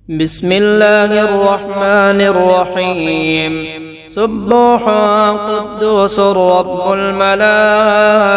بسم الله الرحمن الرحيم سبوح قدوس رب الملائكة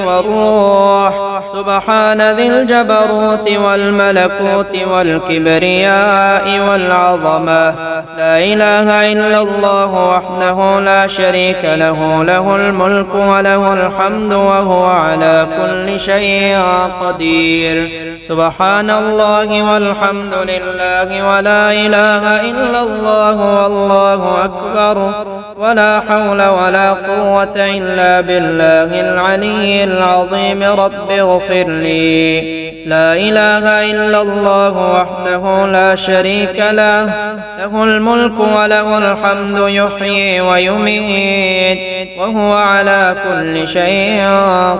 والروح سبحان ذي الجبروت والملكوت والكبرياء والعظمة لا إله إلا الله وحده لا شريك له له الملك وله الحمد وهو على كل شيء قدير سبحان الله والحمد لله ولا إله إلا الله والله أكبر ولا حول ولا قوة إلا بالله العلي العظيم رب اغفر لي لا إله إلا الله وحده لا شريك له له الملك وله الحمد يحيي ويميت وهو على كل شيء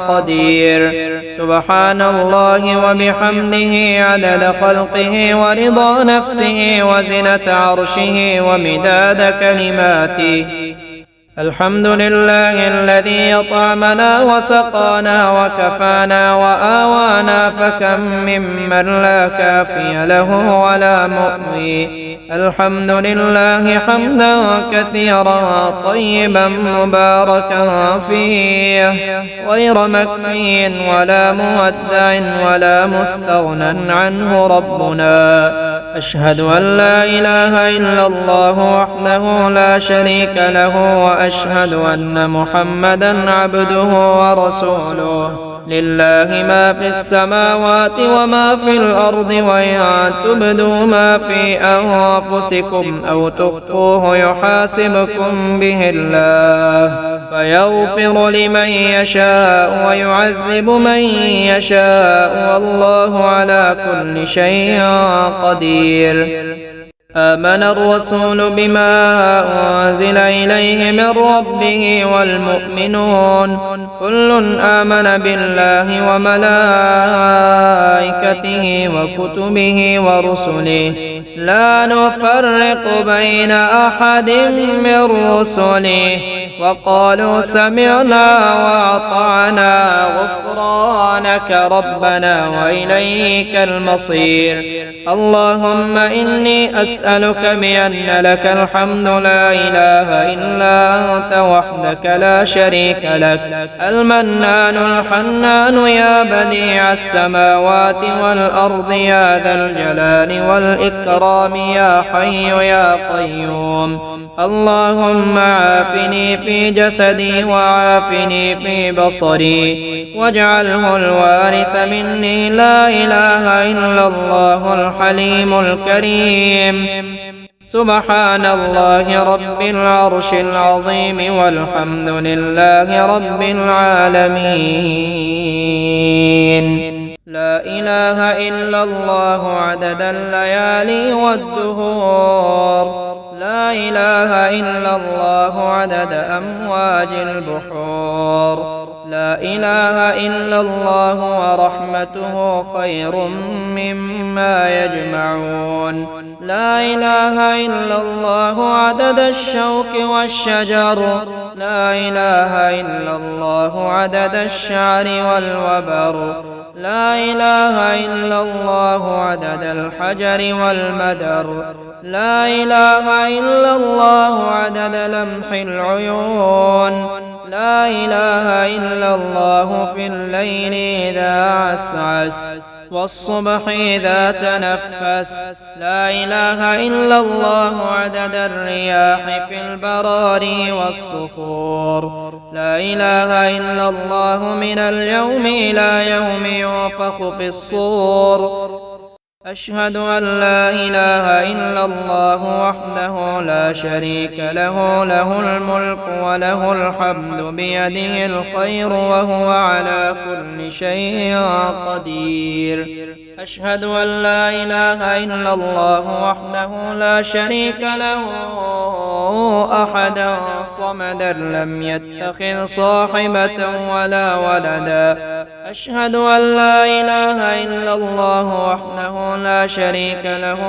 قدير سبحان الله وبحمده عدد خلقه ورضا نفسه وزنة عرشه ومداد كلماته الحمد لله الذي أطعمنا وسقانا وكفانا وآوانا فكم ممن لا كافي له ولا مؤوي الحمد لله حمدا كثيرا طيبا مباركا فيه غير مكفي ولا مودع ولا مستغنى عنه ربنا أشهد أن لا إله إلا الله وحده لا شريك له وأشهد أن محمدا عبده ورسوله لله ما في السماوات وما في الأرض وإن تبدوا ما في أنفسكم أو تخفوه يحاسبكم به الله فيغفر لمن يشاء ويعذب من يشاء والله على كل شيء قدير آمن الرسول بما أنزل إليه من ربه والمؤمنون كل آمن بالله وملائكته وكتبه ورسله لا نفرق بين أحد من رسله وقالوا سمعنا وأطعنا غفرانك ربنا وإليك المصير اللهم إني أسألك بأن لك الحمد لا إله إلا أنت وحدك لا شريك لك المنان الحنان يا بديع السماوات والأرض يا ذا الجلال والإكرام يا حي يا قيوم اللهم عافني في جسدي وعافني في بصري واجعله الوارث مني لا إله إلا الله الحليم الكريم سبحان الله رب العرش العظيم والحمد لله رب العالمين لا إله إلا الله عدد الليالي والدهور لا إله إلا الله عدد أمواج البحور لا إله إلا الله ورحمته خير مما يجمعون لا إله إلا الله عدد الشوك والشجر لا إله إلا الله عدد الشعر والوبر لا إله إلا الله عدد الحجر والمدر لا إله إلا الله عدد لمح العيون لا إله إلا الله في الليل إذا عسعس والصبح إذا تنفس لا إله إلا الله عدد الرياح في البراري والصخور لا إله إلا الله من اليوم إلى يوم ينفخ في الصور أشهد أن لا إله إلا الله وحده لا شريك له له الملك وله الحمد بيده الخير وهو على كل شيء قدير أشهد أن لا إله إلا الله وحده لا شريك له أحدا صمدا لم يتخذ صاحبة ولا ولدا أشهد أن لا إله إلا الله وحده لا شريك له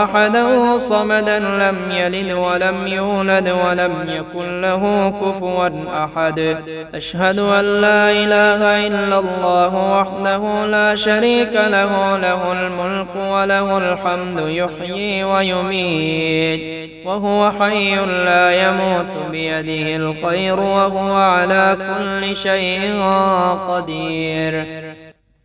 أحدا صمدا لم يلد ولم يولد ولم يكن له كفوا أحد. أشهد أن لا إله إلا الله وحده لا شريك له له الملك وله الحمد يحيي ويميت وهو حي لا يموت بيده الخير وهو على كل شيء قدير.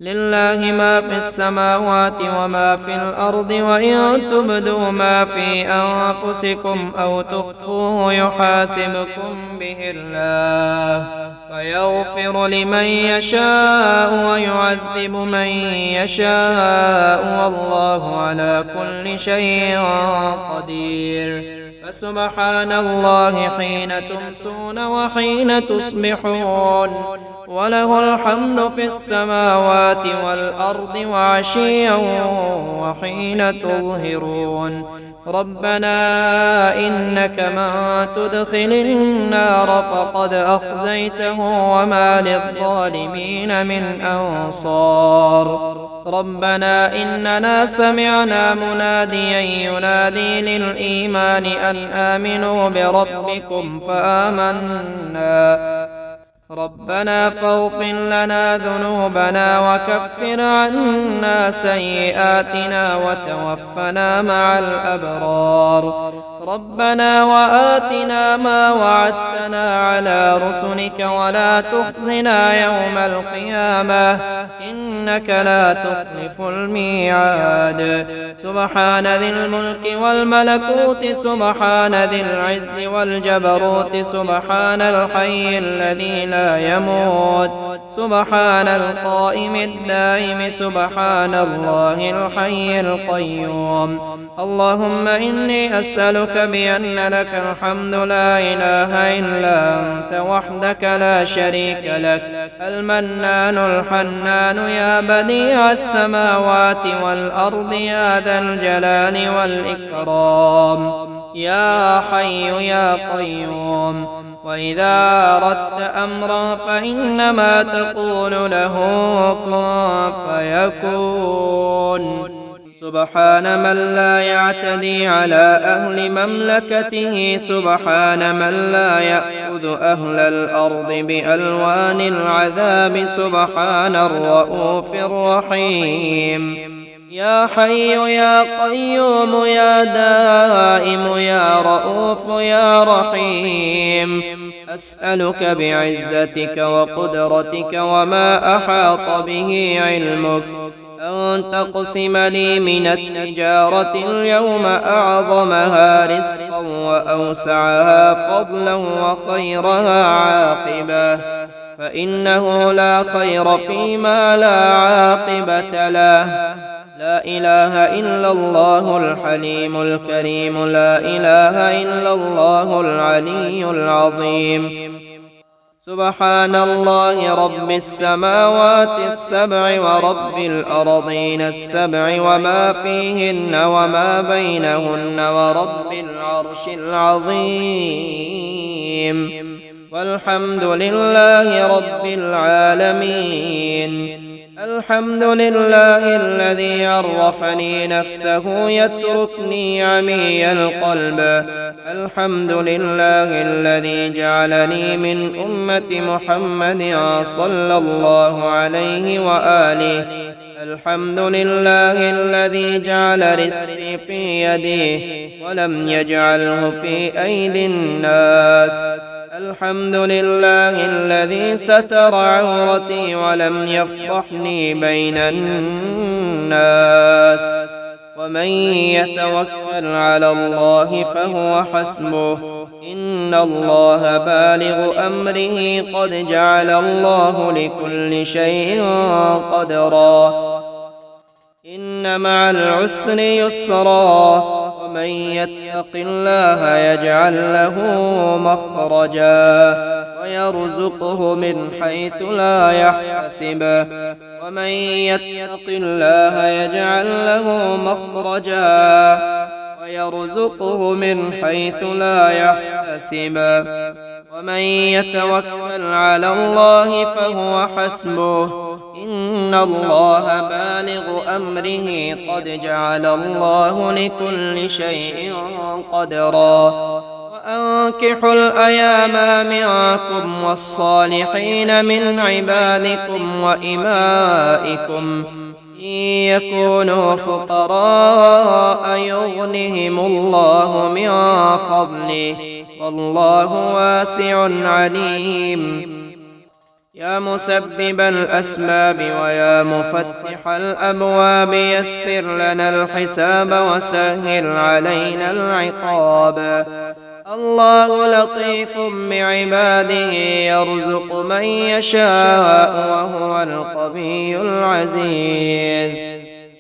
لله ما في السماوات وما في الأرض وإن تبدوا ما في أنفسكم أو تخفوه يحاسبكم به الله فيغفر لمن يشاء ويعذب من يشاء والله على كل شيء قدير. فسبحان الله حين تمسون وحين تصبحون وله الحمد في السماوات والأرض وعشيا وحين تظهرون. ربنا إنك من تدخل النار فقد أخزيته وما للظالمين من أنصار. ربنا إننا سمعنا مناديا ينادي للإيمان أن آمنوا بربكم فآمنا. ربنا فاغفر لنا ذنوبنا وكفر عنا سيئاتنا وتوفنا مع الأبرار. ربنا وآتنا ما وعدتنا على رسلك ولا تخزنا يوم القيامة إنك لا تخلف الميعاد. سبحان ذي الملك والملكوت سبحان ذي العز والجبروت سبحان الحي الذي لا يموت سبحان القائم الدائم سبحان الله الحي القيوم. اللهم إني أسألك بأن لك الحمد لا إله إلا أنت وحدك لا شريك لك المنان الحنان يا بديع السماوات والأرض يا ذا الجلال والإكرام يا حي يا قيوم. وإذا أردت أمرا فإنما تقول له كن فيكون. سبحان من لا يعتدي على أهل مملكته سبحان من لا يأخذ أهل الأرض بألوان العذاب سبحان الرؤوف الرحيم. يا حي يا قيوم يا دائم يا رؤوف يا رحيم. أسألك بعزتك وقدرتك وما أحاط به علمك أن تقسم لي من التجارة اليوم أعظمها رزقا وأوسعها فضلا وخيرها عاقبة فإنه لا خير فيما لا عاقبة له. لا إله إلا الله الحليم الكريم لا إله إلا الله العلي العظيم. سبحان الله رب السماوات السبع ورب الأرضين السبع وما فيهن وما بينهن ورب العرش العظيم. والحمد لله رب العالمين. الحمد لله الذي عرفني نفسه يتركني عمي القلب. الحمد لله الذي جعلني من أمة محمد صلى الله عليه وآله. الحمد لله الذي جعل رزقي في يديه ولم يجعله في أيدي الناس. الحمد لله الذي ستر عورتي ولم يفضحني بين الناس. ومن يتوكل على الله فهو حسبه إن الله بالغ أمره قد جعل الله لكل شيء قدرا. إن مع العسر يسرا ومن يتق الله يجعل له مخرجا ويرزقه من حيث لا يحتسب. ومن يتق الله يجعل له مخرجا ويرزقه من حيث لا يحتسب. ومن يتوكل على الله فهو حسبه إن الله بالغ أمره قد جعل الله لكل شيء قدرا وأنكحوا الأيام منكم والصالحين من عبادكم وإمائكم إن يكونوا فقراء يغنهم الله من فضله والله واسع عليم يا مسبب الأسباب ويا مفتح الأبواب يسر لنا الحساب وسهل علينا العقاب الله لطيف بعباده يرزق من يشاء وهو القوي العزيز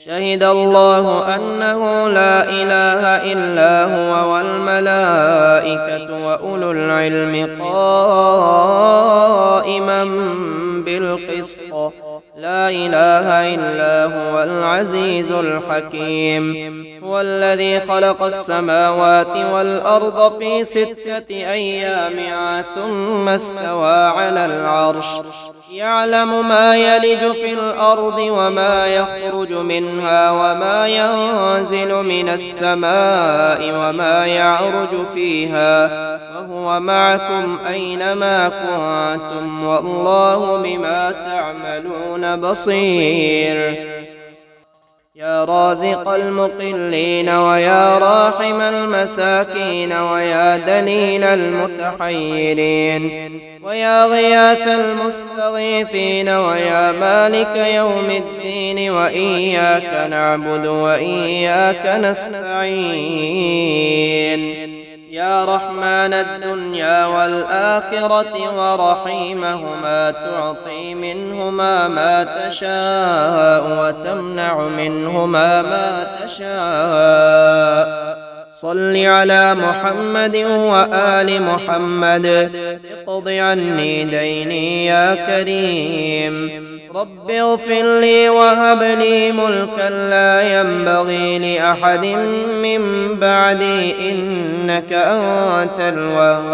شهد الله أنه لا إله إلا هو والملائكة وأولو العلم قائما بالقسط لا إله إلا هو العزيز الحكيم هو الذي خلق السماوات والأرض في 6 أيام ثم استوى على العرش يعلم ما يلج في الأرض وما يخرج منها وما ينزل من السماء وما يعرج فيها وهو معكم أينما كنتم والله بما تعملون بصير يا رازق المقلين ويا راحم المساكين ويا دليل المتحيرين ويا غياث المستغيثين ويا مالك يوم الدين وإياك نعبد وإياك نستعين يا رحمن الدنيا والآخرة ورحيمهما تعطي منهما ما تشاء وتمنع منهما ما تشاء صل على محمد وآل محمد اقض عني ديني يا كريم رب اغفر لي وهب لي ملكا لا ينبغي لأحد من بعدي إنك أنت الوهاب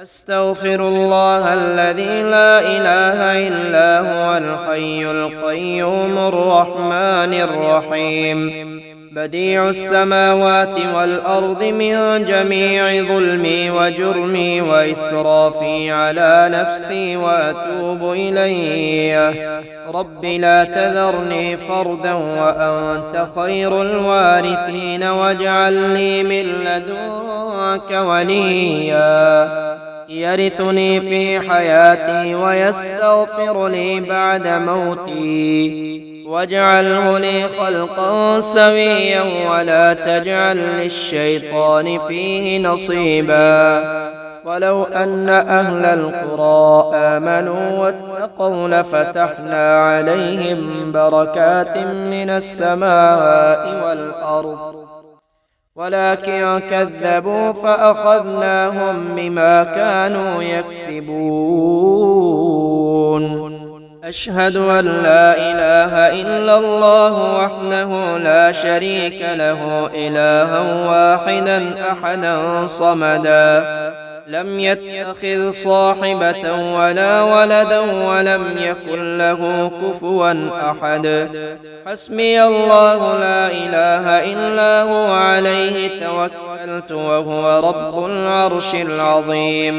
أستغفر الله الذي لا إله إلا هو الحي القيوم الرحمن الرحيم بديع السماوات والأرض من جميع ظلمي وجرمي وإسرافي على نفسي وأتوب إليه رب لا تذرني فردا وأنت خير الوارثين واجعل لي من لدنك وليا يرثني في حياتي ويستغفر لي بعد موتي واجعله لي خلقا سويا ولا تجعل للشيطان فيه نصيبا ولو أن أهل القرى آمنوا واتقوا لفتحنا عليهم بركات من السماء والأرض ولكن كذبوا فأخذناهم بما كانوا يكسبون أشهد أن لا إله إلا الله وحده لا شريك له إلها واحدا أحدا صمدا لم يتخذ صاحبة ولا ولدا ولم يكن له كفوا أحد حسبي الله لا إله إلا هو عليه توكلت وهو رب العرش العظيم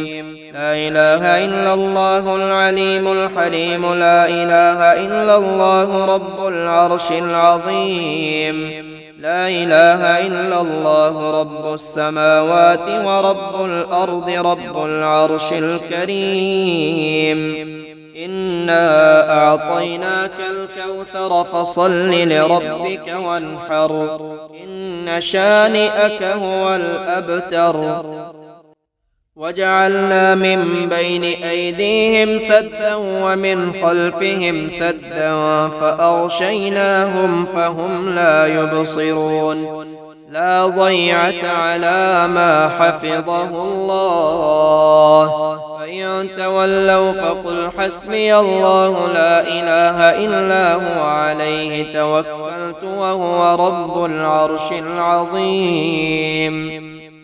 لا إله إلا الله العليم الحليم لا إله إلا الله رب العرش العظيم لا إله إلا الله رب السماوات ورب الأرض رب العرش الكريم إنا أعطيناك الكوثر فصل لربك وانحر إن شانئك هو الأبتر وجعلنا من بين أيديهم سدا ومن خلفهم سدا فأغشيناهم فهم لا يبصرون لا ضيعة على ما حفظه الله فإن تولوا فقل حسبي الله لا إله إلا هو عليه توكلت وهو رب العرش العظيم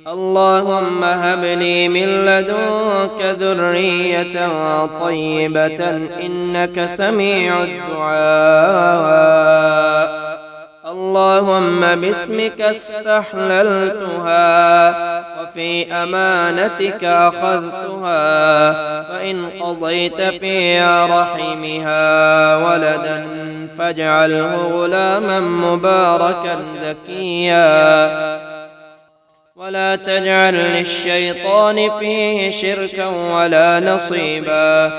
اللهم هب لي من لدنك ذرية طيبة إنك سميع الدعاء. اللهم باسمك استحللتها وفي أمانتك أخذتها، فإن قضيت في رحمها ولدا فاجعله غلاما مباركا زكيا، ولا تجعل للشيطان فيه شركا ولا نصيبا.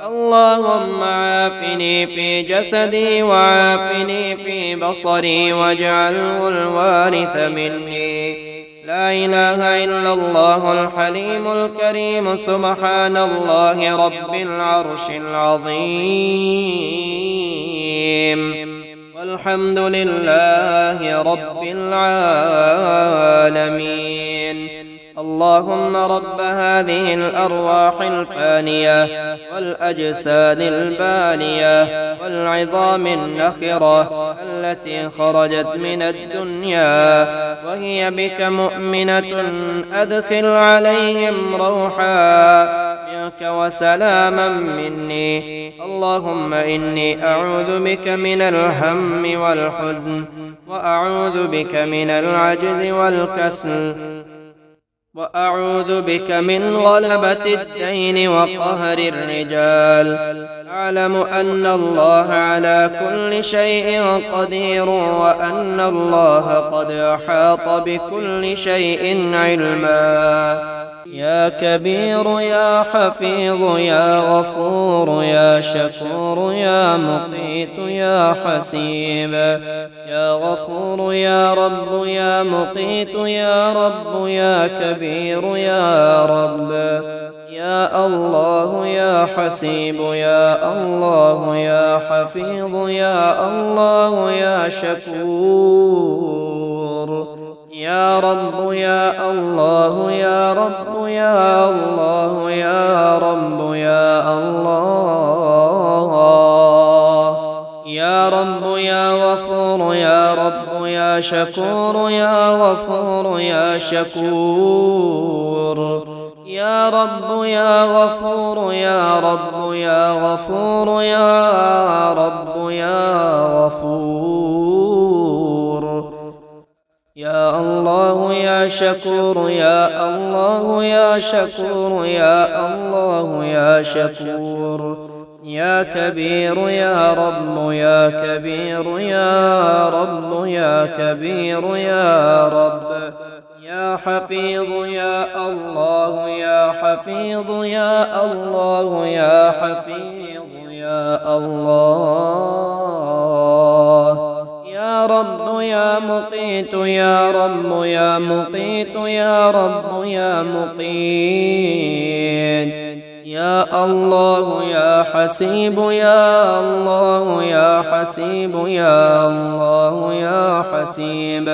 اللهم عافني في جسدي وعافني في بصري واجعله الوارث مني. لا إله إلا الله الحليم الكريم سبحان الله رب العرش العظيم، والحمد لله رب العالمين. اللهم رب هذه الأرواح الفانية والأجساد البالية والعظام النخرة التي خرجت من الدنيا وهي بك مؤمنة، أدخل عليهم روحا منك وسلاما مني. اللهم إني أعوذ بك من الهم والحزن، وأعوذ بك من العجز والكسل، وأعوذ بك من غلبة الدين وقهر الرجال. أعلم أن الله على كل شيء قدير، وأن الله قد أحاط بكل شيء علما. يا كبير يا حفيظ يا غفور يا شكور يا مقيت يا حسيب، يا غفور يا رب يا مقيت يا رب يا كبير يا رب، يا الله يا حسيب يا الله يا حفيظ يا الله يا شكور، يا رب يا الله يا رب يا الله يا رب يا الله، يا رب يا غفور يا رب يا شكور يا غفور يا شكور، يا رب يا غفور يا رب يا غفور يا رب يا غفور، يا الله يا شكور يا الله يا شكور يا الله يا شكور، يا كبير يا رب يا كبير يا رب يا كبير يا رب، يا حفيظ يا الله يا حفيظ يا الله يا حفيظ يا الله، يا رب يا مقيت يا رب يا مقيت يا رب يا مقيت، يا الله يا حسيب يا الله يا حسيب يا الله يا حسيب،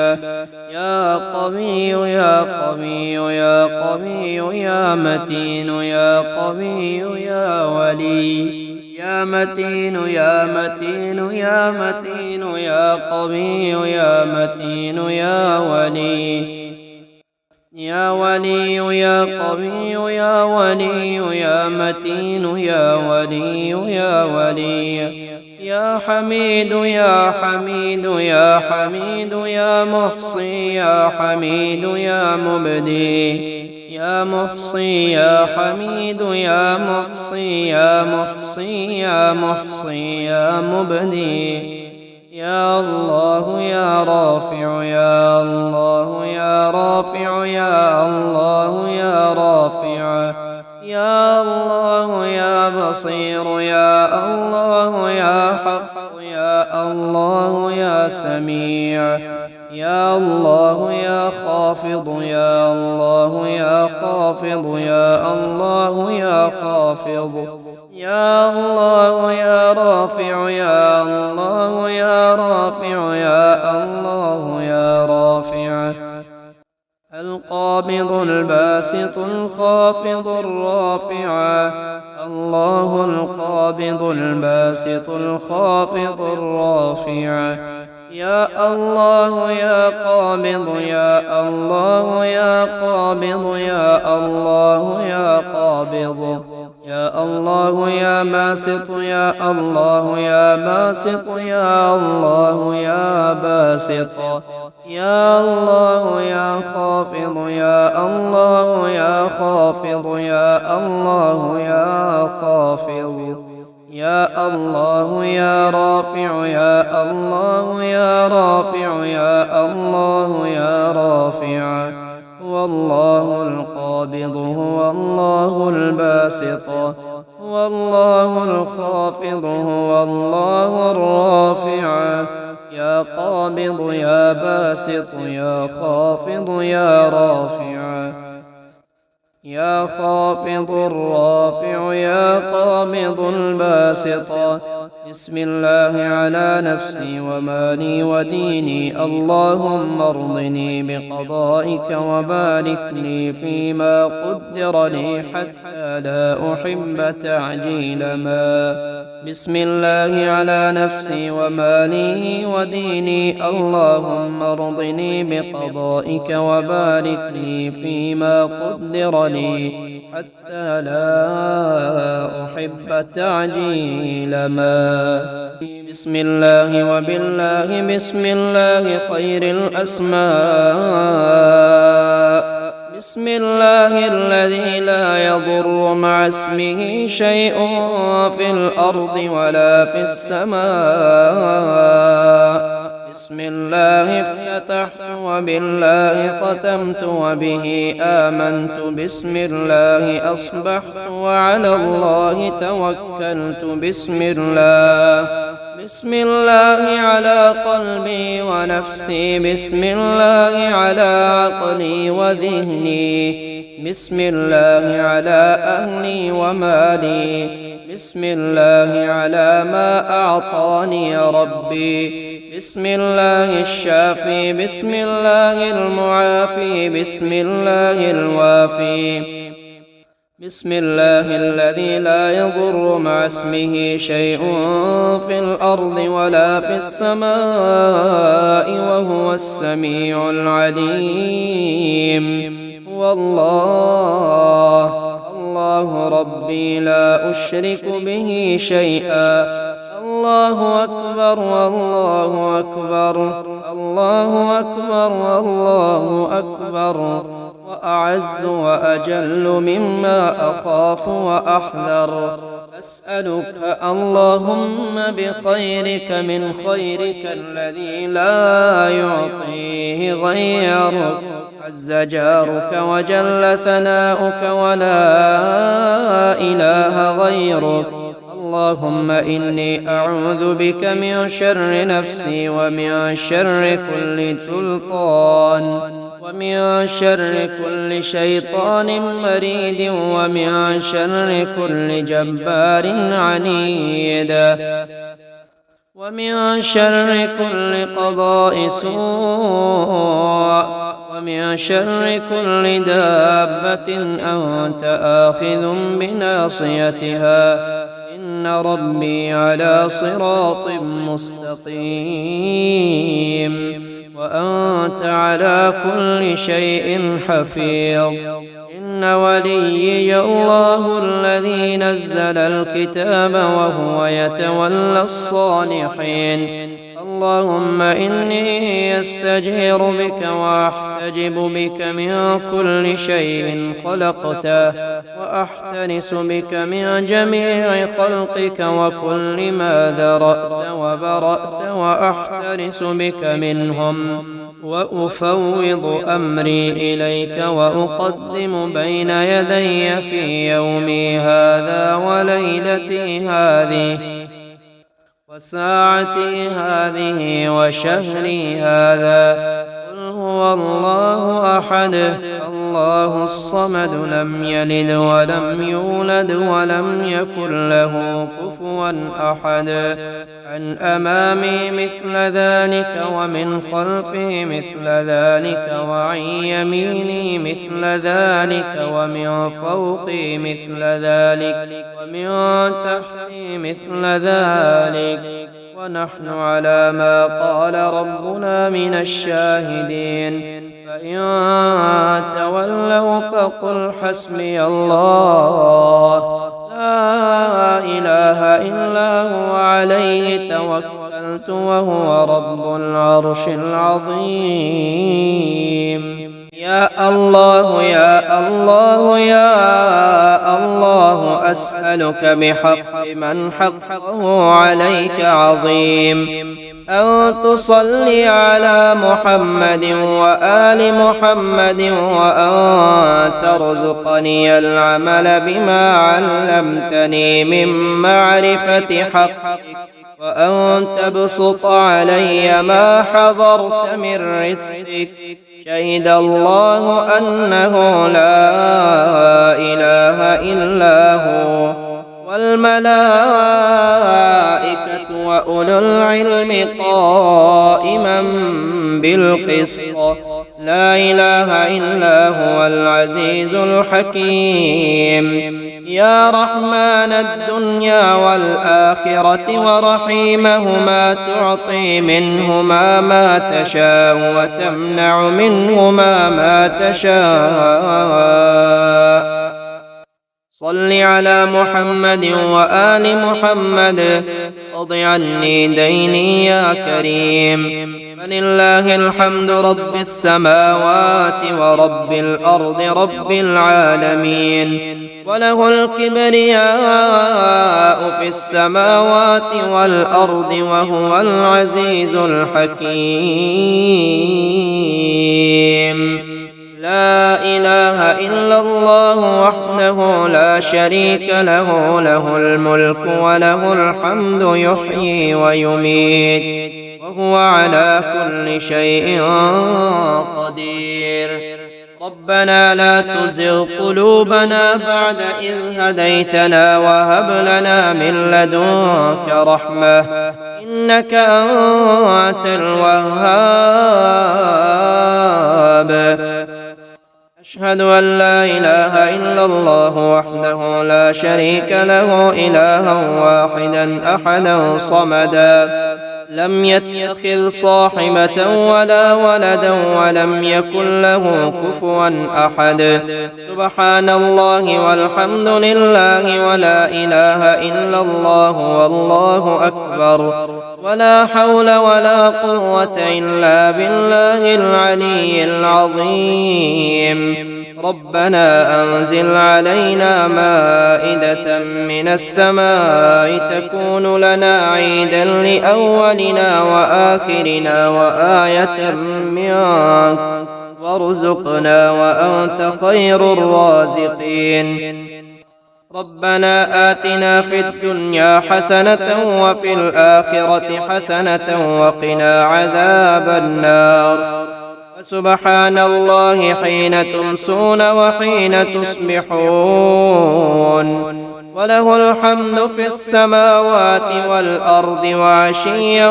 يا قوي يا قوي يا قوي يا متين يا قوي يا ولي، يا متين يا متين يا متين يا قوي يا متين يا ولي، يا ولي يا قوي يا ولي يا متين يا ولي يا ولي، يا حميد يا حميد يا حميد يا محصي يا حميد يا مبدي، يا محصي يا حميد يا محصي يا محصي يا محصي يا مبدي، يا الله يا رافع يا الله يا رافع يا الله يا رافع، يا الله يا بصير يا الله يا حق يا الله يا سميع، يا الله يا خافض يا الله يا خافض يا الله يا خافض، يا الله يا رافع يا الله يا رافع يا الله يا رافع، القابض الباسط الخافض الرافع، الله القابض الباسط الخافض الرافع، يا الله يا قابض يا الله يا قابض يا الله يا قابض يا الله يا باسط يا الله يا باسط يا الله يا باسط يا الله يا خافض يا الله يا خافض يا الله يا خافض يا الله يا رافع يا الله يا رافع يا الله يا رافع هو الله القابض هو الله الباسط هو الله الخافض هو الله الرافع يا قابض يا باسط يا خافض يا رافع يا خافض الرافع يا قابض الباسط بسم الله على نفسي ومالي وديني اللهم ارضني بقضائك وبارك لي فيما قدر لي حتى لا أحب تعجيل ما بسم الله على نفسي ومالي وديني اللهم ارضني بقضائك وبارك لي فيما قدر لي حتى لا أحب تعجيل ما بسم الله وبالله بسم الله خير الأسماء بسم الله الذي لا يضر مع اسمه شيء في الأرض ولا في السماء بسم الله افتتحت وبالله ختمت وبه آمنت بسم الله أصبحت وعلى الله توكلت بسم الله على قلبي ونفسي بسم الله على عقلي وذهني بسم الله على أهلي ومالي بسم الله على ما أعطاني ربي بسم الله الشافي بسم الله المعافي بسم الله الوافي بسم الله الذي لا يضر مع اسمه شيء في الأرض ولا في السماء وهو السميع العليم الله ربي لا أشرك به شيئا الله أكبر الله أكبر الله أكبر الله أكبر وأعز وأجل مما أخاف وأحذر أسألك اللهم بخيرك من خيرك الذي لا يعطيه غيرك عز جارك وجل ثناؤك ولا إله غيرك اللهم إني أعوذ بك من شر نفسي ومن شر كل سلطان ومن شر كل شيطان مريد ومن شر كل جبار عنيد ومن شر كل قضاء سوء ومن شر كل دابة أنت آخذ بناصيتها إن ربي على صراط مستقيم وأنت على كل شيء حفيظ إن وليي الله الذي نزل الكتاب وهو يتولى الصالحين اللهم إني أستجير بك وأحتجب بك من كل شيء خلقته وأحترس بك من جميع خلقك وكل ما ذرأت وبرأت وأحترس بك منهم وأفوض أمري إليك وأقدم بين يدي في يومي هذا وليلتي هذه وساعتي هذه وشهري هذا قل هو الله أحد الله الصمد لم يلد ولم يولد ولم يكن له كفوا أحد عن أمامي مثل ذلك ومن خلفي مثل ذلك وعن يميني مثل ذلك ومن فوقي مثل ذلك ومن تحتي مثل ذلك ونحن على ما قال ربنا من الشاهدين. فإن تولوا فقل حسبي الله لا إله إلا هو عليه توكلت وهو رب العرش العظيم. يا الله يا الله يا الله أسألك بحق من حقه عليك عظيم أن تصلي على محمد وآل محمد، وأن ترزقني العمل بما علمتني من معرفة حقك، وأن تبسط علي ما حضرت من رزقك. شهد الله أنه لا إله إلا هو والملائكة وأولو العلم قائما بالقسط. لا إله إلا هو العزيز الحكيم. يا رحمن الدنيا والآخرة ورحيمهما، تعطي منهما ما تشاء وتمنع منهما ما تشاء. صل على محمد وآل محمد، اقض عني ديني يا كريم. فلله الحمد رب السماوات ورب الأرض رب العالمين، وله الكبرياء في السماوات والأرض وهو العزيز الحكيم. لا إله إلا الله وحده لا شريك له، له الملك وله الحمد يحيي ويميت وهو على كل شيء قدير. ربنا لا تزغ قلوبنا بعد إذ هديتنا وهب لنا من لدنك رحمة إنك أنت الوهاب. أشهد أن لا إله إلا الله وحده لا شريك له، إلها واحدا أحدا صمدا، لم يتخذ صاحبة ولا ولدا ولم يكن له كفوا أحد. سبحان الله والحمد لله ولا إله إلا الله والله أكبر، ولا حول ولا قوة إلا بالله العلي العظيم. ربنا أنزل علينا مائدة من السماء تكون لنا عيدا لأولنا وآخرنا وآية منك، وارزقنا وأنت خير الرازقين. ربنا آتنا في الدنيا حسنة وفي الآخرة حسنة وقنا عذاب النار. سبحان الله حين تمسون وحين تصبحون، وله الحمد في السماوات والأرض وعشيا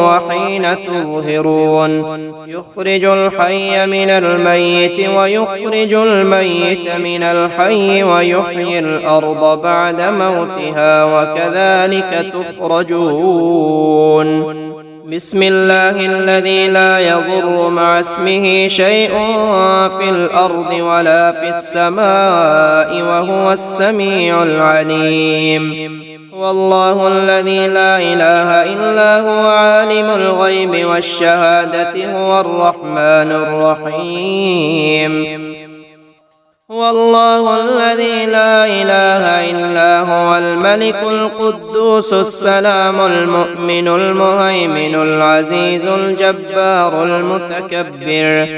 وحين تظهرون. يخرج الحي من الميت ويخرج الميت من الحي ويحيي الأرض بعد موتها، وكذلك تخرجون. بسم الله الذي لا يضر مع اسمه شيء في الأرض ولا في السماء وهو السميع العليم. هو الله الذي لا إله إلا هو عالم الغيب والشهادة، هو الرحمن الرحيم. هو الله الذي لا إله إلا هو الملك القدوس السلام المؤمن المهيمن العزيز الجبار المتكبر.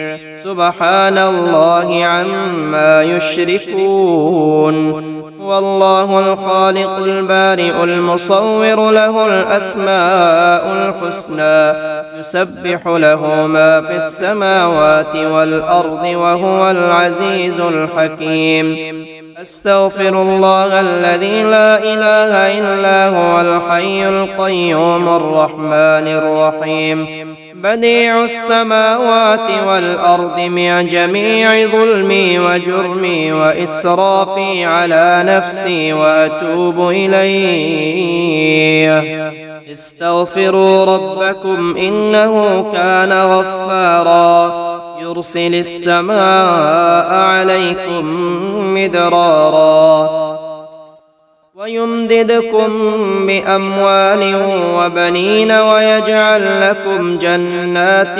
سبحان الله عما يشركون. هو الله الخالق البارئ المصور، له الأسماء الحسنى، يسبح له ما في السماوات والأرض وهو العزيز الحكيم. أستغفر الله الذي لا إله إلا هو الحي القيوم الرحمن الرحيم، بديع السماوات والأرض من جميع ظلمي وجرمي وإسرافي على نفسي وأتوب إليه. استغفروا ربكم إنه كان غفارا يرسل السماء عليكم مدرارا ويمددكم بأموال وبنين ويجعل لكم جنات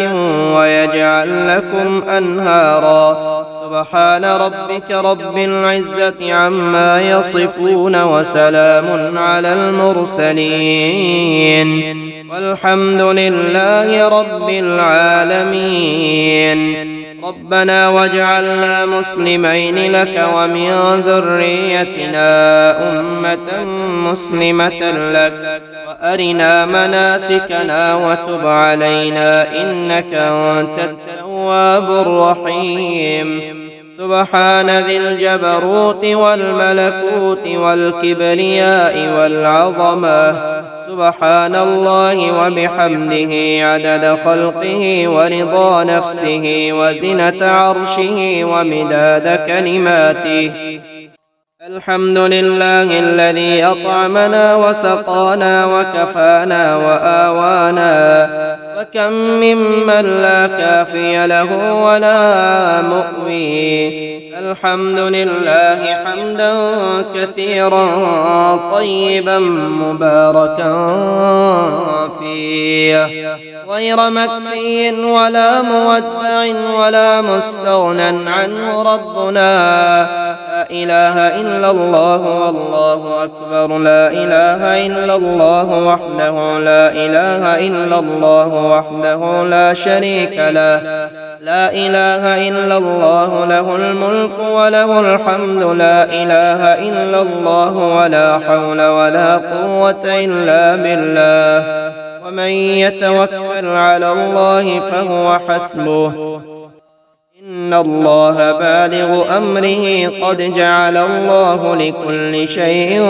ويجعل لكم أنهارا سبحان ربك رب العزة عما يصفون وسلام على المرسلين والحمد لله رب العالمين. ربنا واجعلنا مسلمين لك ومن ذريتنا أمة مسلمة لك وأرنا مناسكنا وتب علينا إنك أنت التواب الرحيم. سبحان ذي الجبروت والملكوت والكبرياء والعظمة سبحان الله وبحمده عدد خلقه ورضا نفسه وزنة عرشه ومداد كلماته. الحمد لله الذي أطعمنا وسقانا وكفانا وآوانا وكم ممن لا كافي له ولا مؤوي. الحمد لله حمدا كثيرا طيبا مباركا فيه غير مكفي ولا مودع ولا مستغنى عنه. ربنا لا إله إلا الله والله أكبر. لا إله إلا الله وحده لا إله إلا الله وحده لا شريك له. لا إله إلا الله له الملك وله الحمد. لا إله إلا الله ولا حول ولا قوة إلا بالله. ومن يتوكل على الله فهو حسبه. إن الله بالغ أمره قد جعل الله لكل شيء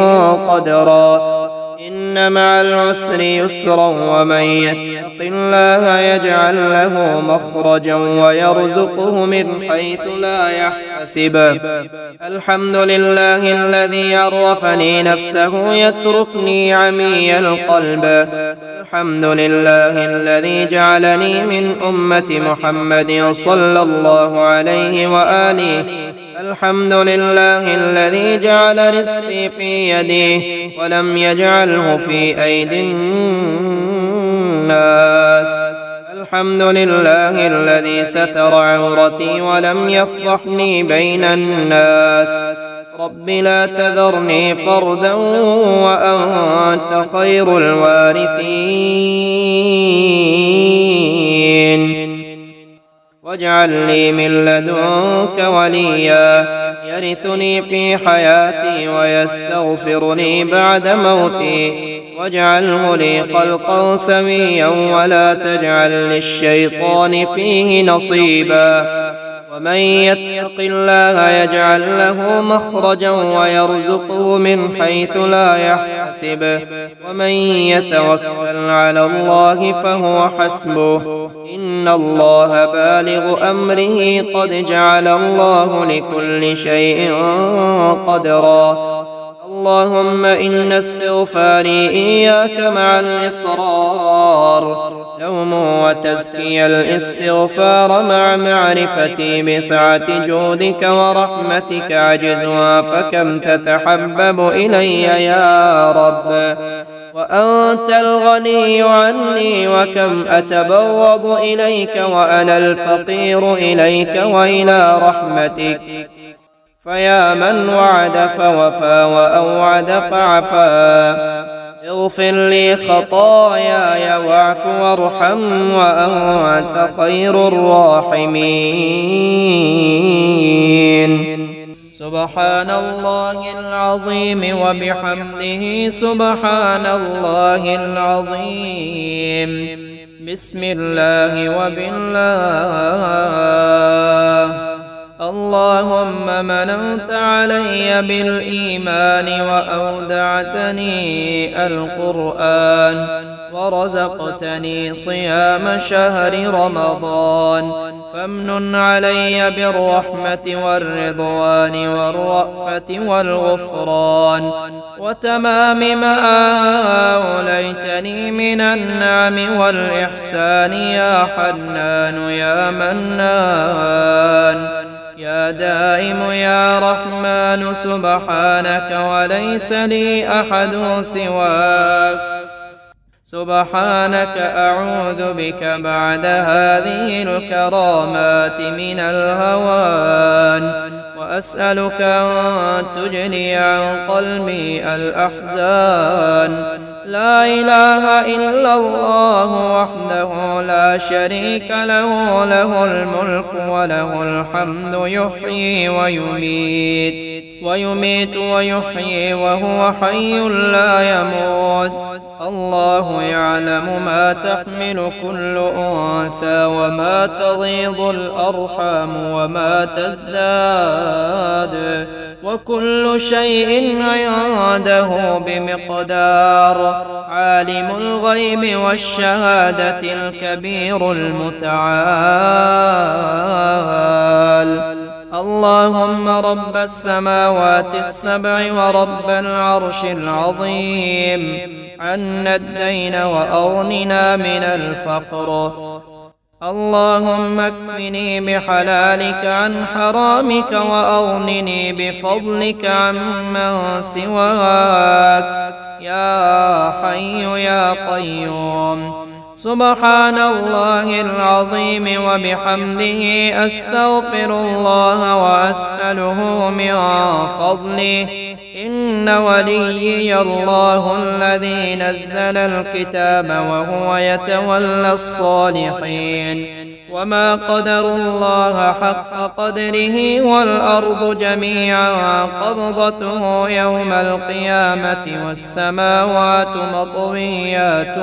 قدرا. إن مع العسر يسرا ومن يتق الله يجعل له مخرجا ويرزقه من حيث لا يحتسب. الحمد لله الذي عرفني نفسه يتركني عمي القلب. الحمد لله الذي جعلني من أمة محمد صلى الله عليه وآله. الحمد لله الذي جعل رزقي في يديه ولم يجعله في أيدي الناس. الحمد لله الذي ستر عورتي ولم يفضحني بين الناس. رب لا تذرني فردا وأنت خير الوارثين. واجعل لي من لدنك وليا يرثني في حياتي ويستغفرني بعد موتي. واجعله لي خلقا سويا ولا تجعل للشيطان فيه نصيبا. ومن يتق الله يجعل له مخرجا ويرزقه من حيث لا يحتسب. ومن يتوكل على الله فهو حسبه. إن الله بالغ أمره قد جعل الله لكل شيء قدرا. اللهم إن استغفاري إياك مع الإصرار لوم وتزكي الاستغفار مع معرفتي بسعة جودك ورحمتك عجزها فكم تتحبب إلي يا رب وأنت الغني عني وكم أتبغض إليك وأنا الفقير إليك وإلى رحمتك. فيا من وعد فوفى وأوعد فعفا اغفر لي خطاياي واعف وارحم وأنت خير الراحمين. سبحان الله العظيم وبحمده سبحان الله العظيم. بسم الله وبالله. اللهم مننت علي بالإيمان وأودعتني القرآن ورزقتني صيام شهر رمضان فامنن علي بالرحمة والرضوان والرأفة والغفران وتمام ما أوليتني من النعم والإحسان يا حنان يا منان يا دائم يا رحمن سبحانك وليس لي أحد سواك سبحانك أعوذ بك بعد هذه الكرامات من الهوان وأسألك أن تجلي عن قلبي الأحزان لا إله إلا الله وحده لا شريك له له الملك وله الحمد يحيي ويميت ويحيي وهو حي لا يموت الله يعلم ما تحمل كل أنثى وما تغيض الأرحام وما تزداد وكل شيء عنده بمقدار عالم الغيب والشهادة الكبير المتعال اللهم رب السماوات السبع ورب العرش العظيم عنا الدين وأغننا من الفقر اللهم اكفني بحلالك عن حرامك وأغنني بفضلك عمن سواك يا حي يا قيوم سبحان الله العظيم وبحمده أستغفر الله وأسأله من فضله إن وليي الله الذي نزل الكتاب وهو يتولى الصالحين وما قدروا الله حق قدره والأرض جميعا قبضته يوم القيامة والسماوات مطويات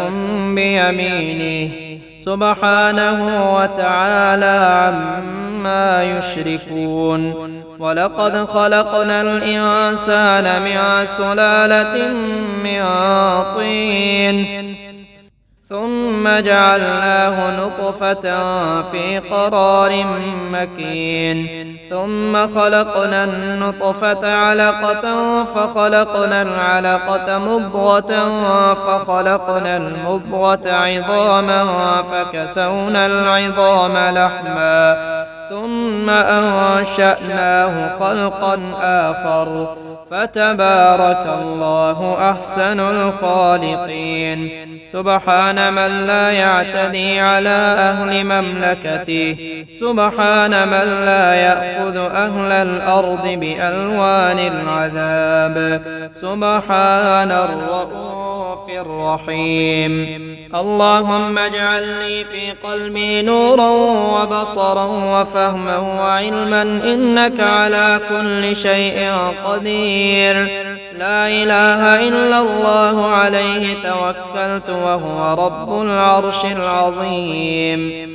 بيمينه سبحانه وتعالى عما يشركون ولقد خلقنا الإنسان من سلالة من طين ثم جعلناه نطفة في قرار مكين ثم خلقنا النطفة علقة فخلقنا العلقة مضغة فخلقنا المضغة عظاما فكسونا العظام لحما ثم أنشأناه خلقا آخر فتبارك الله أحسن الخالقين سبحان من لا يعتدي على أهل مملكته سبحان من لا يأخذ أهل الأرض بألوان العذاب سبحان الرؤوف الرحيم اللهم اجعل لي في قلبي نورا وبصرا وفهما وعلما إنك على كل شيء قدير لا إله إلا الله عليه توكلت وهو رب العرش العظيم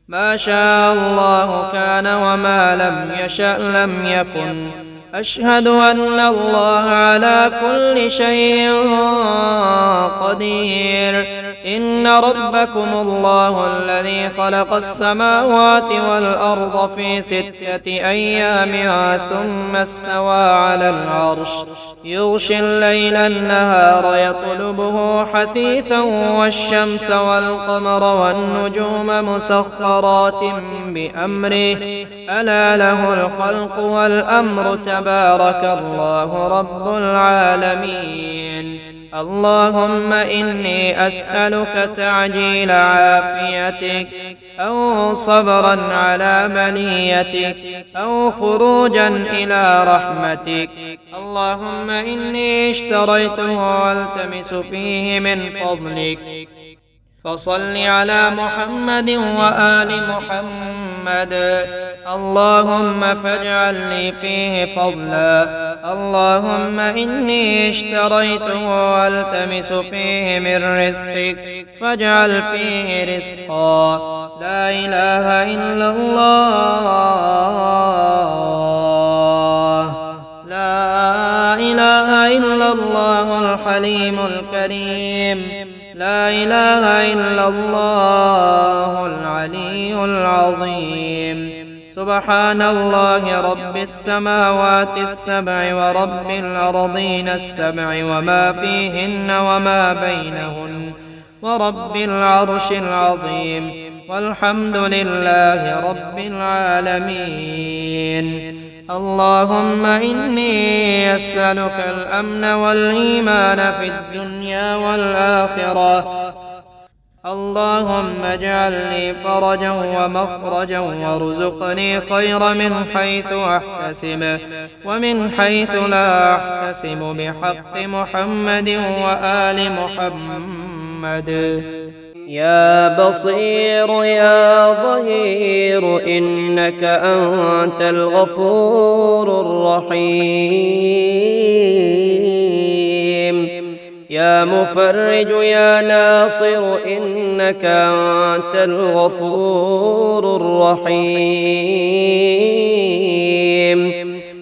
ما شاء الله كان وما لم يشأ لم يكن أشهد أن الله على كل شيء قدير إن ربكم الله الذي خلق السماوات والأرض في 6 أيام ثم استوى على العرش يغشي الليل النهار يطلبه حثيثا والشمس والقمر والنجوم مسخرات بأمره ألا له الخلق والأمر تبارك الله رب العالمين اللهم إني أسألك تعجيل عافيتك أو صبرا على منيتك أو خروجا إلى رحمتك اللهم إني اشتريته والتمس فيه من فضلك فصل على محمد وآل محمد اللهم فاجعل لي فيه فضلا اللهم إني اشتريته والتمس فيه من رزقك فاجعل فيه رزقا لا إله إلا الله لا إله إلا الله الحليم الكريم لا إله إلا الله العليم العلي العظيم. سبحان الله رب السماوات السبع ورب الأرضين السبع وما فيهن وما بينهن ورب العرش العظيم، والحمد لله رب العالمين. اللهم إني أسألك الأمن والإيمان في الدنيا والآخرة. اللهم اجعل لي فرجا ومخرجا وارزقني خير من حيث أحتسب ومن حيث لا أحتسب، بحق محمد وآل محمد. يا بصير يا ظهير إنك أنت الغفور الرحيم. يا مفرج يا ناصر إنك أنت الغفور الرحيم.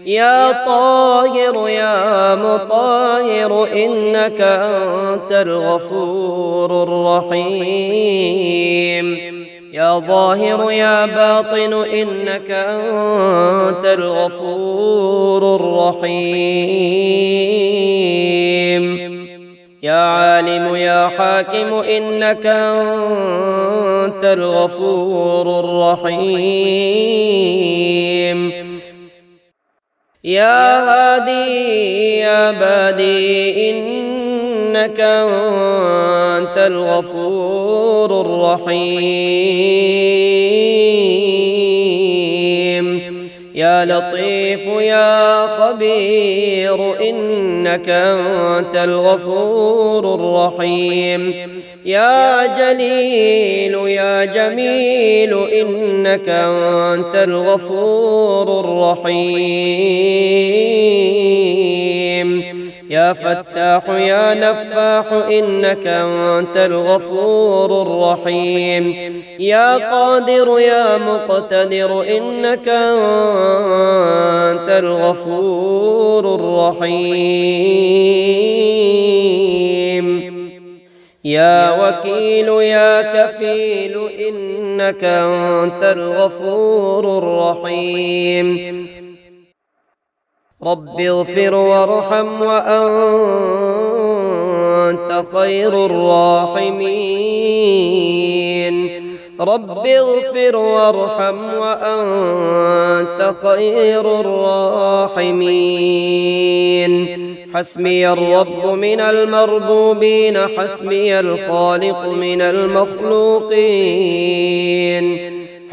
يا طاهر يا مطهر إنك أنت الغفور الرحيم. يا ظاهر يا باطن إنك أنت الغفور الرحيم. يا عالم يا حاكم إنك أنت الغفور الرحيم. يا هادي يا بادي إنك أنت الغفور الرحيم. يا لطيف يا خبير إنك أنت الغفور الرحيم. يا جليل يا جميل إنك أنت الغفور الرحيم. يا فتاح يا نفاح إنك أنت الغفور الرحيم. يا قادر يا مقتدر إنك أنت الغفور الرحيم. يا وكيل يا كفيل إنك أنت الغفور الرحيم. رب اغفر وارحم وأنت خير الراحمين. رب اغفر وارحم وأنت خير الراحمين. حسبي الرب من المربوبين، حسبي الخالق من المخلوقين،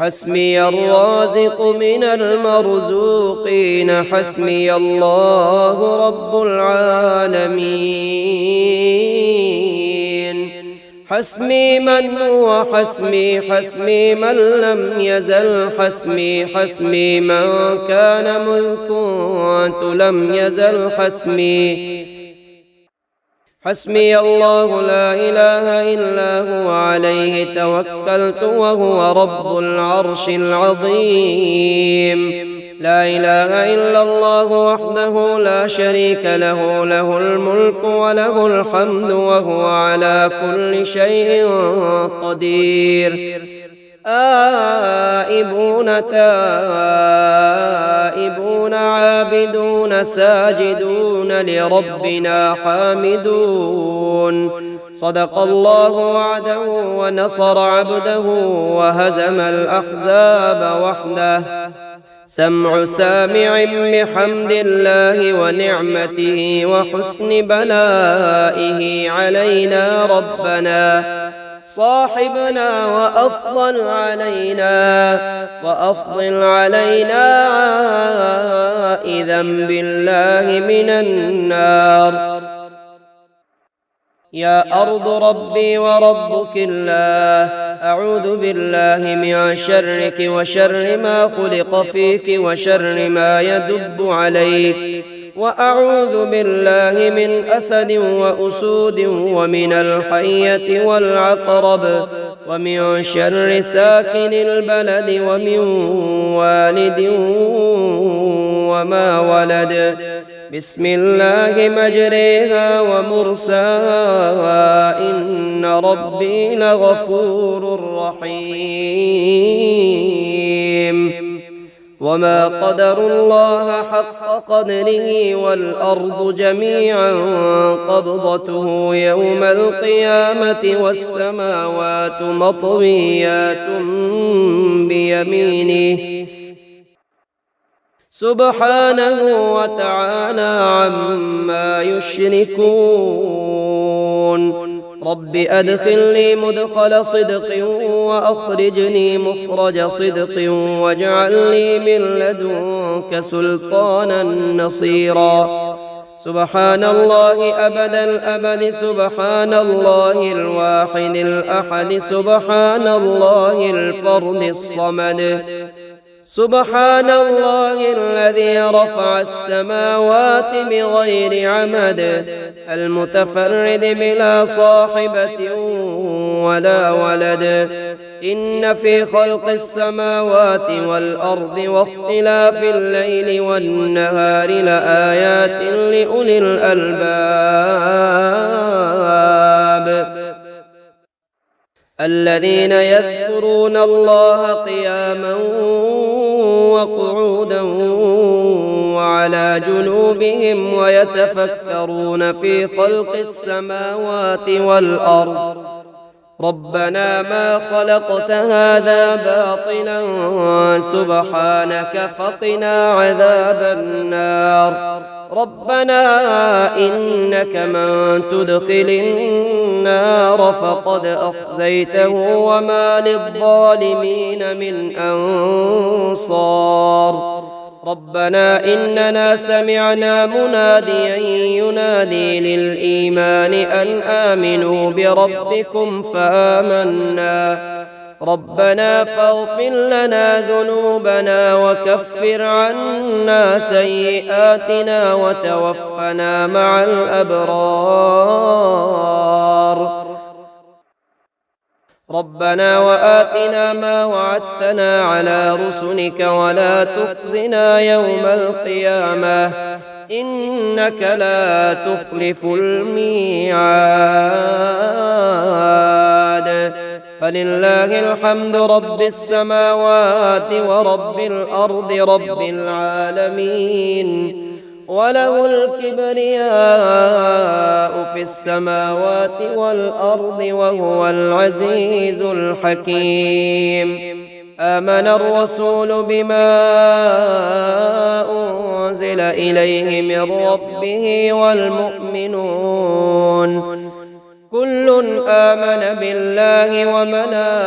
حسبي الرازق من المرزوقين، حسبي الله رب العالمين. حسبي من هو حسبي، حسبي من لم يزل حسبي، حسبي من كان مذ كنت لم يزل حسبي. حسبي الله لا إله إلا هو عليه توكلت وهو رب العرش العظيم. لا إله إلا الله وحده لا شريك له، له الملك وله الحمد وهو على كل شيء قدير. آئبون تائبون عابدون ساجدون لربنا حامدون. صدق الله وعده ونصر عبده وهزم الأحزاب وحده. سمع سامع بحمد الله ونعمته وحسن بلائه علينا ربنا. صاحبنا وأفضل علينا عائذا بالله من النار. يا أرض ربي وربك الله، أعوذ بالله من شرك وشر ما خلق فيك وشر ما يدب عليك، وأعوذ بالله من أسد وأسود ومن الحية والعقرب ومن شر ساكن البلد ومن والد وما ولد بسم الله مجريها ومرساها إن ربي لغفور رحيم وما قدروا الله حق قدره والأرض جميعا قبضته يوم القيامة والسماوات مطويات بيمينه سبحانه وتعالى عما يشركون رب أدخلني مدخل صدق وأخرجني مخرج صدق واجعل لي من لدنك سلطانا نصيرا سبحان الله أبد الأبد سبحان الله الواحد الأحد سبحان الله الفرد الصمد سبحان الله الذي رفع السماوات بغير عمد المتفرد بلا صاحبة ولا ولد إن في خلق السماوات والأرض واختلاف الليل والنهار لآيات لأولي الألباب الذين يذكرون الله قياما وقعودا وعلى جنوبهم ويتفكرون في خلق السماوات والأرض ربنا ما خلقت هذا باطلا سبحانك فقنا عذاب النار ربنا إنك من تدخل النار فقد أخزيته وما للظالمين من أنصار ربنا إننا سمعنا مناديا ينادي للإيمان أن آمنوا بربكم فآمنا ربنا فاغفر لنا ذنوبنا وكفر عنا سيئاتنا وتوفنا مع الأبرار ربنا وآتنا ما وعدتنا على رسلك ولا تخزنا يوم القيامة إنك لا تخلف الميعاد فلله الحمد رب السماوات ورب الأرض رب العالمين وله الكبرياء في السماوات والأرض وهو العزيز الحكيم آمن الرسول بما أنزل إليه من ربه والمؤمنون كل آمن بالله وملائكته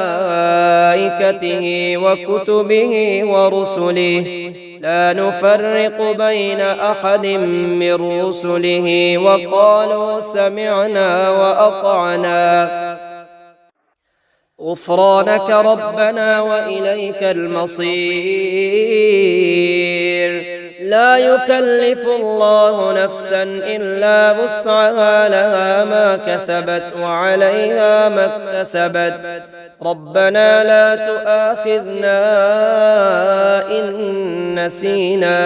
وكتبه ورسله لا نفرق بين أحد من رسله وقالوا سمعنا وأطعنا غفرانك ربنا وإليك المصير لا يكلف الله نفسا إلا وسعها لها ما كسبت وعليها ما اكتسبت ربنا لا تؤاخذنا إن نسينا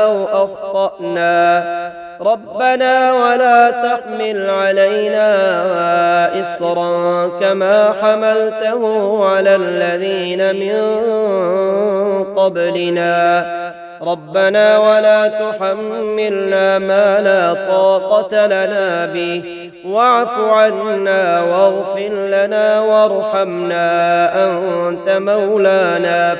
أو أخطأنا ربنا ولا تحمل علينا إصرا كما حملته على الذين من قبلنا ربنا ولا تحملنا ما لا طاقة لنا به واعف عنا واغفر لنا وارحمنا أنت مولانا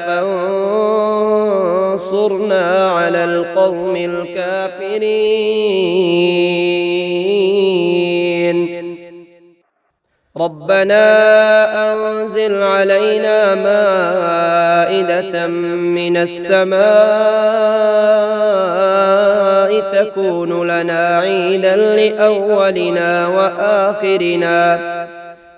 فانصرنا على القوم الكافرين ربنا أنزل علينا مائدة من السماء تكون لنا عيدا لأولنا وآخرنا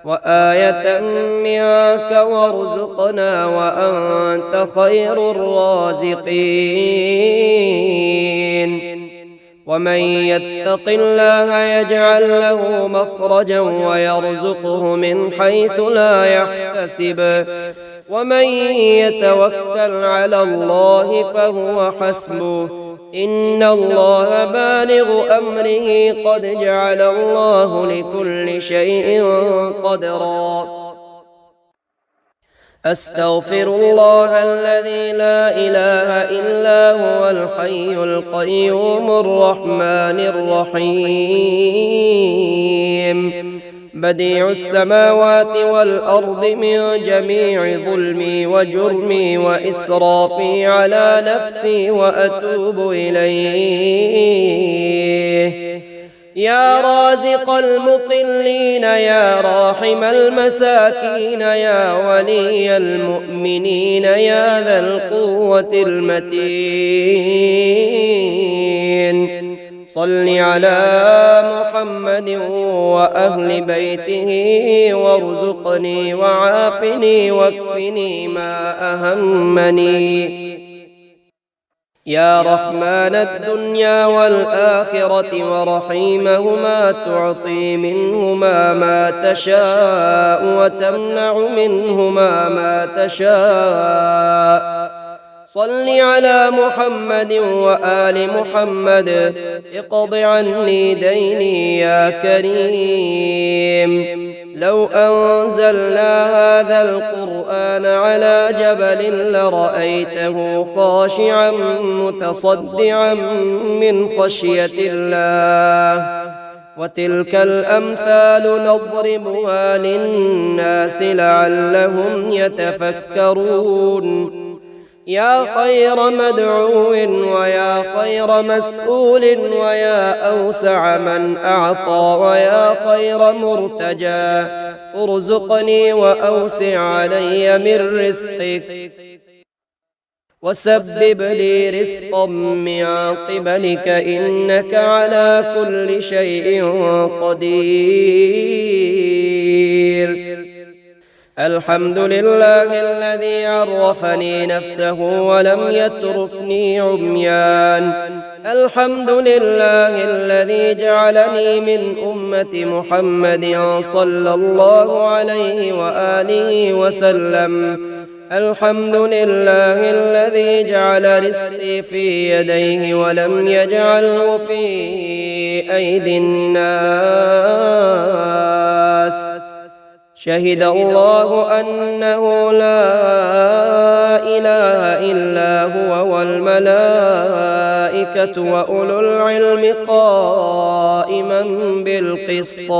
وآية منك وارزقنا وأنت خير الرازقين ومن يتق الله يجعل له مخرجا ويرزقه من حيث لا يحتسب ومن يتوكل على الله فهو حسبه إن الله بالغ أمره قد جعل الله لكل شيء قدرا أستغفر الله الذي لا إله إلا هو الحي القيوم الرحمن الرحيم بديع السماوات والأرض من جميع ظلمي وجرمي وإسرافي على نفسي وأتوب إليه يا رازق المقلين يا راحم المساكين يا ولي المؤمنين يا ذا القوة المتين صل على محمد وأهل بيته وارزقني وعافني واكفني ما أهمني يا رحمن الدنيا والآخرة ورحيمهما تعطي منهما ما تشاء وتمنع منهما ما تشاء صل على محمد وآل محمد اقض عني ديني يا كريم لو أنزلنا هذا القرآن على جبل لرأيته خاشعا متصدعا من خشية الله وتلك الأمثال نضربها للناس لعلهم يتفكرون يا خير مدعو ويا خير مسؤول ويا أوسع من أعطى ويا خير مرتجى ارزقني وأوسع علي من رزقك وسبب لي رزقا من قبلك إنك على كل شيء قدير الحمد لله الذي عرفني نفسه ولم يتركني عميان الحمد لله الذي جعلني من أمة محمد صلى الله عليه وآله وسلم الحمد لله الذي جعل رزقي في يديه ولم يجعله في أيدي الناس شهد الله أنه لا إله إلا هو والملائكة وأولو العلم قائما بالقسط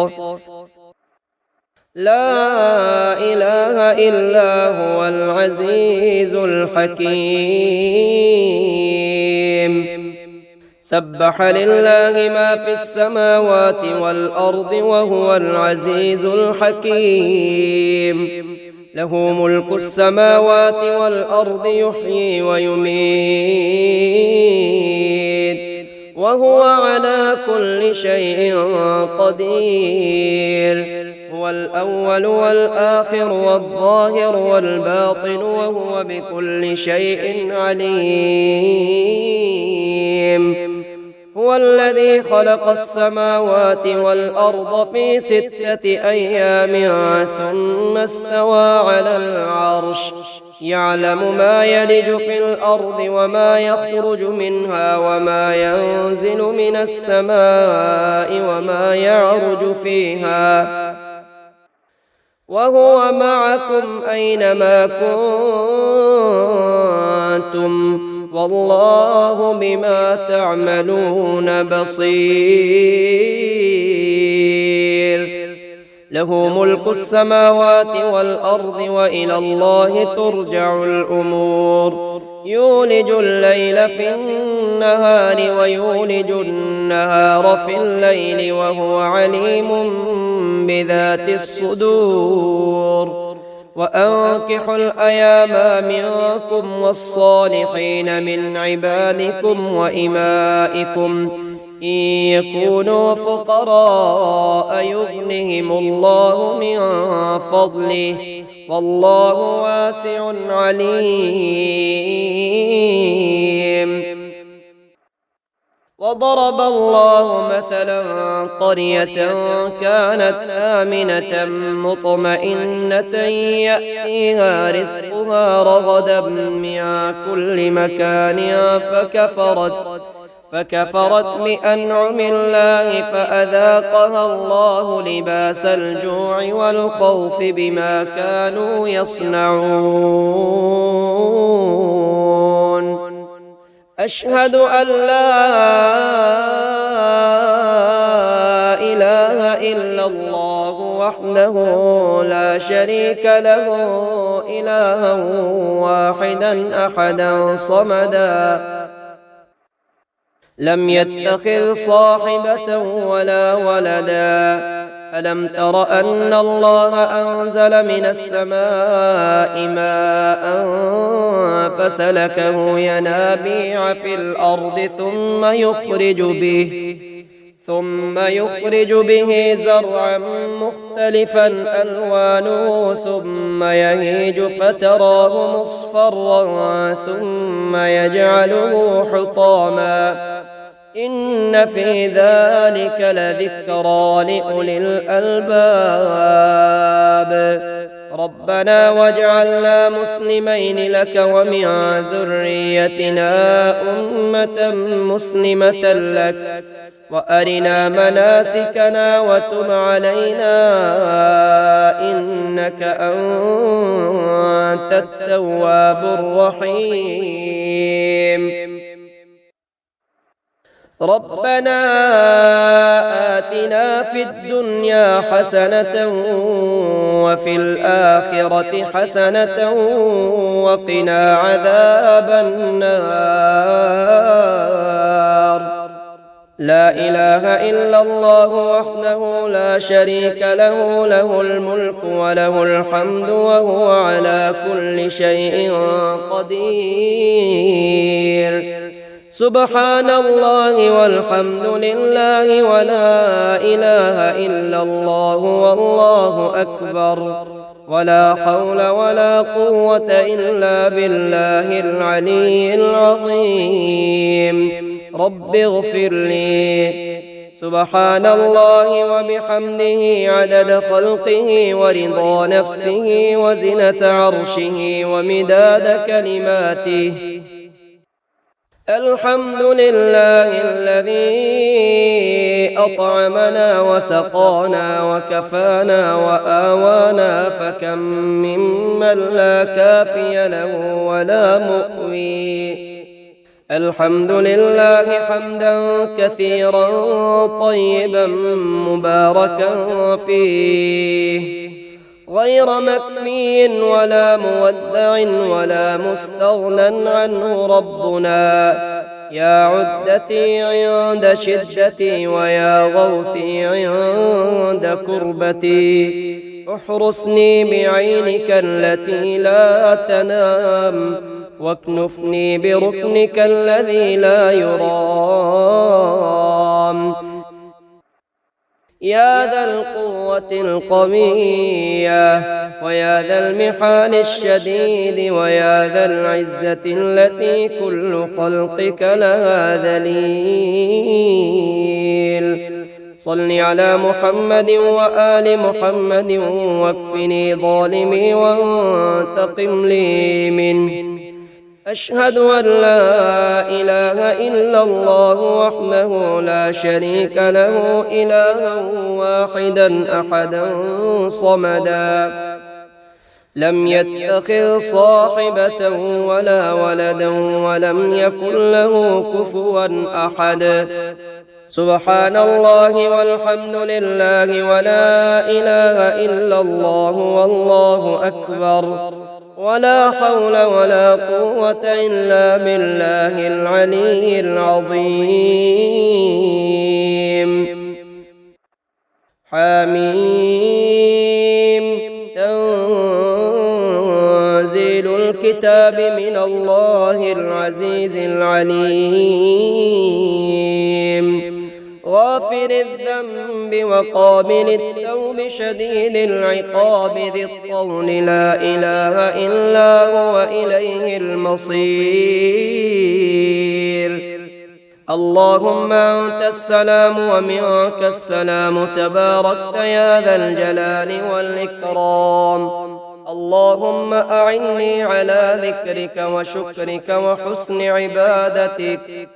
لا إله إلا هو العزيز الحكيم سبح لله ما في السماوات والأرض وهو العزيز الحكيم له ملك السماوات والأرض يحيي ويميت وهو على كل شيء قدير هو الأول والآخر والظاهر والباطن وهو بكل شيء عليم هو الذي خلق السماوات والأرض في 6 أيام ثم استوى على العرش يعلم ما يلج في الأرض وما يخرج منها وما ينزل من السماء وما يعرج فيها وهو معكم أينما كنتم والله بما تعملون بصير له ملك السماوات والأرض وإلى الله ترجع الأمور يولج الليل في النهار ويولج النهار في الليل وهو عليم بذات الصدور وأنكحوا الأيام منكم والصالحين من عبادكم وإمائكم إن يكونوا فقراء يغنهم الله من فضله والله واسع عليم وضرب الله مثلا قرية كانت آمنة مطمئنة يأتيها رزقها رغدا من كل مكان فكفرت بأنعم الله فأذاقها الله لباس الجوع والخوف بما كانوا يصنعون. أشهد أن لا إله إلا الله وحده لا شريك له إلها واحدا أحدا صمدا لم يتخذ صاحبة ولا ولدا. ألم تر أن الله أنزل من السماء ماء فسلكه ينابيع في الأرض ثم يخرج به زرعا مختلفا ألوانه ثم يهيج فتراه مصفرا ثم يجعله حطاما إن في ذلك لذكرى لأولي الألباب. ربنا واجعلنا مسلمين لك ومن ذريتنا أمة مسلمة لك وأرنا مناسكنا وتب علينا إنك أنت التواب الرحيم. ربنا آتنا في الدنيا حسنة وفي الآخرة حسنة وقنا عذاب النار. لا إله إلا الله وحده لا شريك له له الملك وله الحمد وهو على كل شيء قدير. سبحان الله والحمد لله ولا إله إلا الله والله أكبر ولا حول ولا قوة إلا بالله العلي العظيم. رب اغفر لي. سبحان الله وبحمده عدد خلقه ورضا نفسه وزنة عرشه ومداد كلماته. الحمد لله الذي أطعمنا وسقانا وكفانا وآوانا فكم ممن لا كافي له ولا مؤوي. الحمد لله حمدا كثيرا طيبا مباركا فيه غير مكفي ولا مودع ولا مستغنى عنه. ربنا يا عدتي عند شدتي ويا غوثي عند كربتي احرسني بعينك التي لا تنام واكنفني بركنك الذي لا يرام. يا ذا القوة القوية ويا ذا المحال الشديد ويا ذا العزة التي كل خلقك لها ذليل. صل على محمد وآل محمد واكفني ظالمي وانتقم لي منه. أشهد أن لا إله إلا الله وحده لا شريك له إلها واحدا أحدا صمدا لم يتخذ صاحبة ولا ولدا ولم يكن له كفوا أحد. سبحان الله والحمد لله ولا إله إلا الله والله أكبر ولا حول ولا قوة إلا بالله العلي العظيم. حميم. تنزيل الكتاب من الله العزيز العليم. غافر الذنب وقابل التوب شديد العقاب ذي الطول لا إله إلا هو إليه المصير. اللهم أنت السلام ومنك السلام تباركت يا ذا الجلال والإكرام. اللهم أعني على ذكرك وشكرك وحسن عبادتك.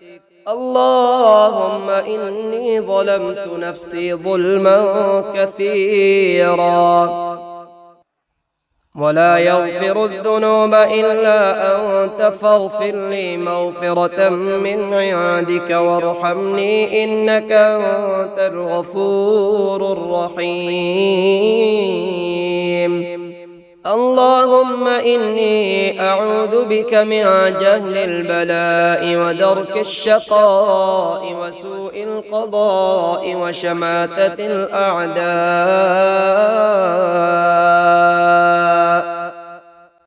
اللهم إني ظلمت نفسي ظلما كثيرا ولا يغفر الذنوب إلا أنت فاغفر لي مغفرة من عندك وارحمني إنك أنت الغفور الرحيم اللهم إني أعوذ بك من جهل البلاء ودرك الشقاء وسوء القضاء وشماتة الأعداء